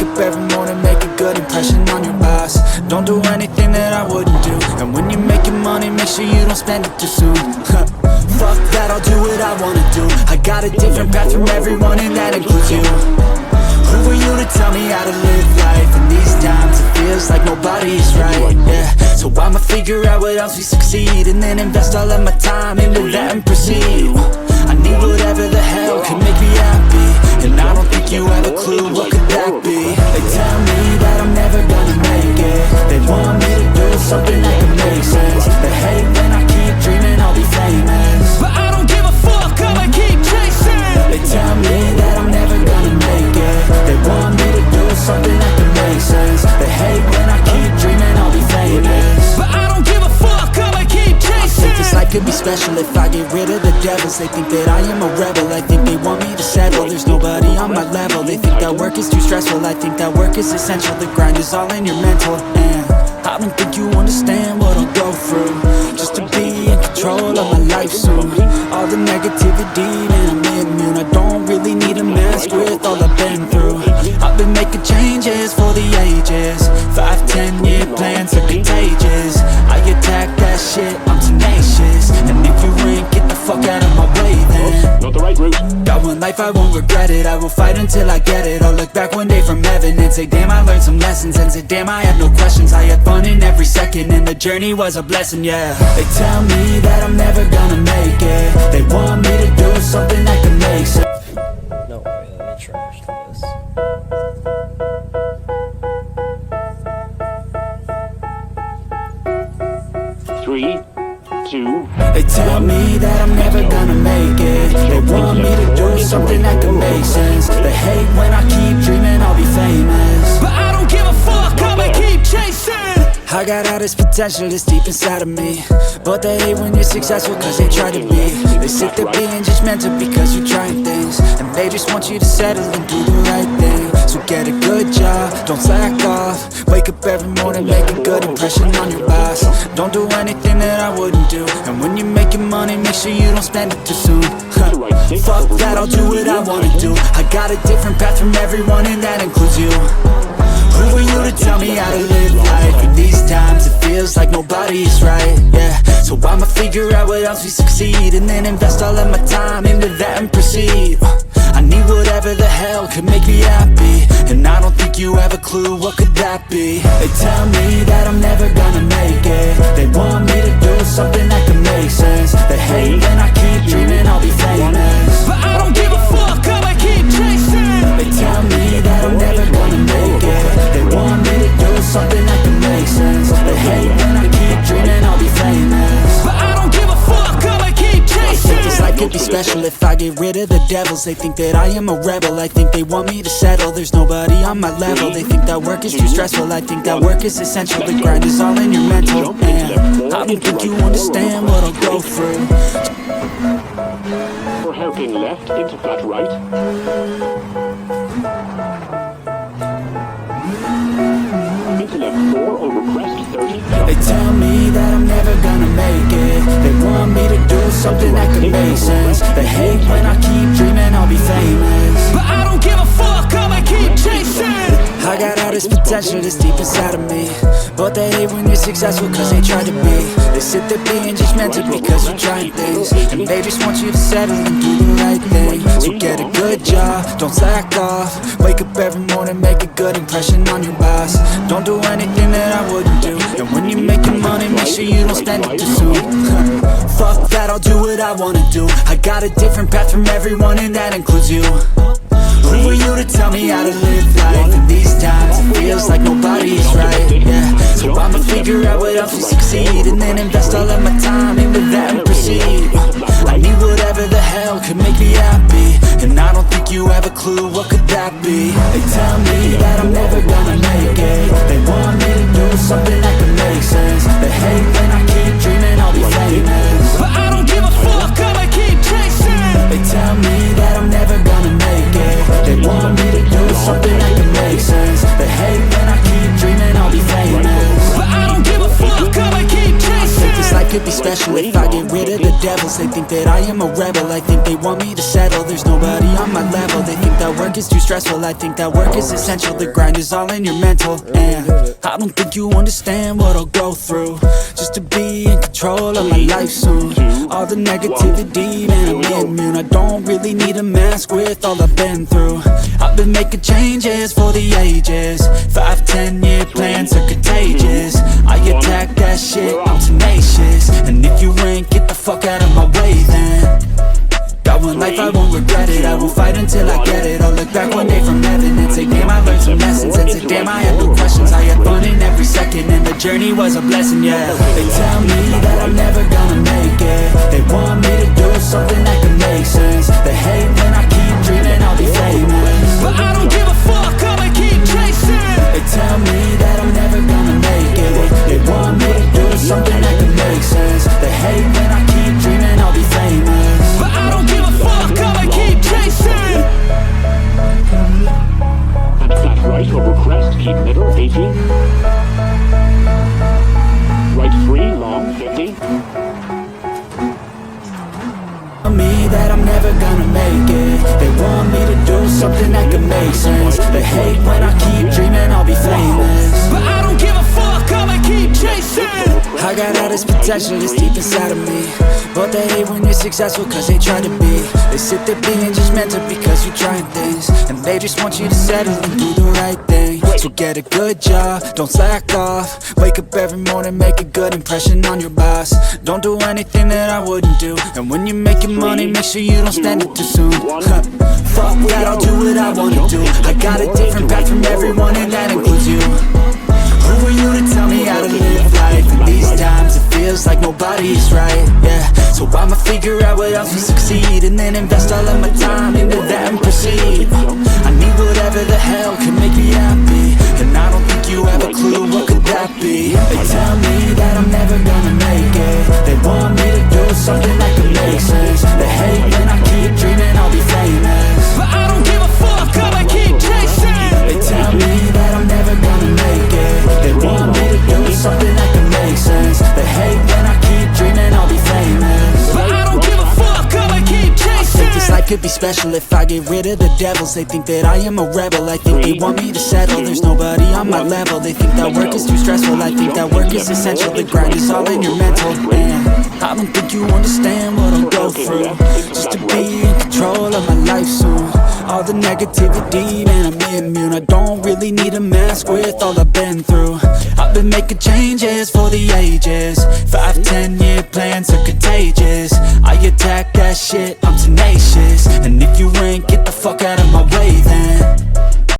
up every morning, make a good impression on your boss. Don't do anything that I wouldn't do. And when you're making money, make sure you don't spend it too soon. Fuck that, I'll do what I wanna do. I got a different path from everyone, and that includes you. Who are you to tell me how to live life? In these times it feels like nobody's right, yeah. So I'ma figure out what else we succeed, and then invest all of my time into that and proceed. I need whatever the hell can make me happy, and I don't think you have a clue what could that be. They tell me that I'm never gonna make it. They want me to do something that can make sense. They hate when I keep dreaming I'll be famous, but I don't give a fuck, I'ma keep chasing. They tell me that I'm never gonna make it. They want me to do something that can make sense. They hate when I keep dreaming I'll be famous, but I don't give a fuck, I'ma keep chasing. I think this life could be special if I get rid of the devils. They think that I am a rebel, I think they want me to settle. There's nobody on my level. They think that work is too stressful, I think that work is essential. The grind is all in your mental, and I don't think you understand what I'll go through just to be in control of my life soon. All the negativity, man, I'm immune. I don't really need a mask with all I've been through. I've been making changes for the ages. 5-10 year plans are contagious. I attack that shit, I'm tenacious. And if you ain't, get the fuck out of my way then. Not the right route. Got one life, I won't regret it. I will fight until I get it. I'll look back one day from heaven and say, damn, I learned some lessons. And say, damn, I had no questions. I had fun in every second, and the journey was a blessing, yeah. They tell me that I'm never gonna make it. They want me to do something that can make sense. No, wait, let me trash this. 3, 2. They tell me that I'm never gonna make it. They want me to do something that can make sense. They hate when I keep dreaming I'll be famous, but I don't give a fuck, I'ma keep chasing. I got all this potential that's deep inside of me, but they hate when you're successful cause they try to be. They sit there being judgmental because you're trying things, and they just want you to settle and do the right thing. So get a good job, don't slack off. Wake up every morning, make a good impression on your boss. Don't do anything that I wouldn't do. And when you're making money, make sure you don't spend it too soon. Fuck that, I'll do what I wanna do. I got a different path from everyone, and that includes you. Who are you to tell me how to live life? In these times it feels like nobody's right, yeah. So I'ma figure out what else we succeed, and then invest all of my time into that and proceed. I need whatever the hell could make me happy, and I don't think you have a clue what could that be. They tell me that I'm never gonna make it. They want me to do something that can make sense. They hate when I keep dreaming I'll be famous, but I don't give a fuck, I'ma keep chasing. They tell me that I'm never gonna make it. They want me to do something that can make sense. They hate when I keep dreaming I'll be famous, but I don't give a fuck, I'ma keep chasing. I think this life could be special if I get rid of the devils. They think that I am a rebel, I think they want me to settle. There's nobody on my level. They think that work is too stressful, I think that work is essential. The grind is all in your mental, and I don't think you understand what I'll go through. For helping left into flat right. Into left 4 over crest 30. They tell me that I'm never gonna make it. They want me to do something that can make sense. They hate when I keep dreaming I'll be famous, but I don't give a fuck, I'ma keep chasing. I got all this potential that's deep inside of me, but they hate when you're successful cause they try to be. They sit there being judgmental because you're trying things, and they just want you to settle and do the right thing. So get a good job, don't slack off. Wake up every morning, make a good impression on your boss. Don't do anything that I wouldn't do. And when you're making money, make sure you don't spend it too soon. Fuck that, I'll do what I wanna do. I got a different path from everyone, and that includes you. Who are you to tell me how to live life? In these times it feels like nobody's right, yeah. So I'ma figure out what else we succeed, and then invest all of my time into that and proceed. I need whatever the hell could make me happy, and I don't think you have a clue what could that be. They tell me that I'm never gonna make it. They want me to do something that can make sense. They hate when I keep dreaming I'll be famous, but I don't give a fuck, I'ma keep chasing. They tell me that I'm never gonna make it. They want me to do something that can make sense. They hate when I keep dreaming I'll be famous, but I don't give a fuck, I'ma keep chasing. I think this life could be special if I get rid of the devils. They think that I am a rebel, I think they want me to settle. There's nobody on my level, they think that work is too stressful. I think that work is essential, the grind is all in your mental. And I don't think you understand what I'll go through just to be in control of my life soon. All the negativity, man, I'm immune. I don't really need a mask with all I've been through. I've been making changes for the ages. 5-10 year plans are contagious. I attack that shit, I'm tenacious. And if you ain't, get the fuck out of my way then. Got one life, I won't regret it. I will fight until I get it. I'll look back one day from heaven and say, damn, I learned some lessons. And say, damn, I had no questions. I had fun in every second, and the journey was a blessing, yeah. They tell me that I'm never gonna make it. They want me to do something that can make sense. They hate when I keep dreaming I'll be famous, but I don't give a fuck, I'ma keep chasing. They tell me that I'm never gonna make it. They want me to do something that can make sense. They hate when I keep dreaming I'll be famous, but I don't give a fuck, I'ma keep chasing. Flat right over crest, keep middle, 80. Right 3, long, 50. Me that I'm never gonna make it. They want me to do something that can make sense. They hate when I keep dreaming I'll be famous, but I don't give a fuck, I'ma keep chasing. I got all this potential that's deep inside of me, but they hate when you're successful cause they try to be. They sit there being judgmental because you're trying things, and they just want you to settle and do the right thing. So get a good job, don't slack off. Wake up every morning, make a good impression on your boss. Don't do anything that I wouldn't do, and when you're making money, make sure you don't spend it too soon. Fuck that, I'll do what I wanna do. I got a different path from everyone, and that includes you. Who are you to tell me how to live life? In these times it feels like nobody's right, yeah. So I'ma figure out what else will succeed, and then invest all of my time into that and proceed. I need whatever the hell can make me happy, and I don't think you have a clue what could that be. They tell me that I'm never gonna make it. They want me to do something that can make sense. They hate when I keep dreaming I'll be famous, but I don't give a fuck, I'ma keep chasing. They tell me that I'm never gonna make it. They want me to do something that can make sense. They hate when I keep dreaming I'll be famous, but I don't give a fuck, I'ma keep chasing. I think this life could be special if I get rid of the devils. They think that I am a rebel, I think they want me to settle. There's nobody on my level, they think that work is too stressful. I think that work is essential, the grind is all in your mental. And I don't think you understand what I'll go through just to be in control of my life soon. All the negativity, man, I'm immune. I don't really need a mask with all I've been through. I've been making changes for the ages. 5-10 year plans are contagious. I attack that shit, I'm tenacious. And if you ain't, get the fuck out of my way then.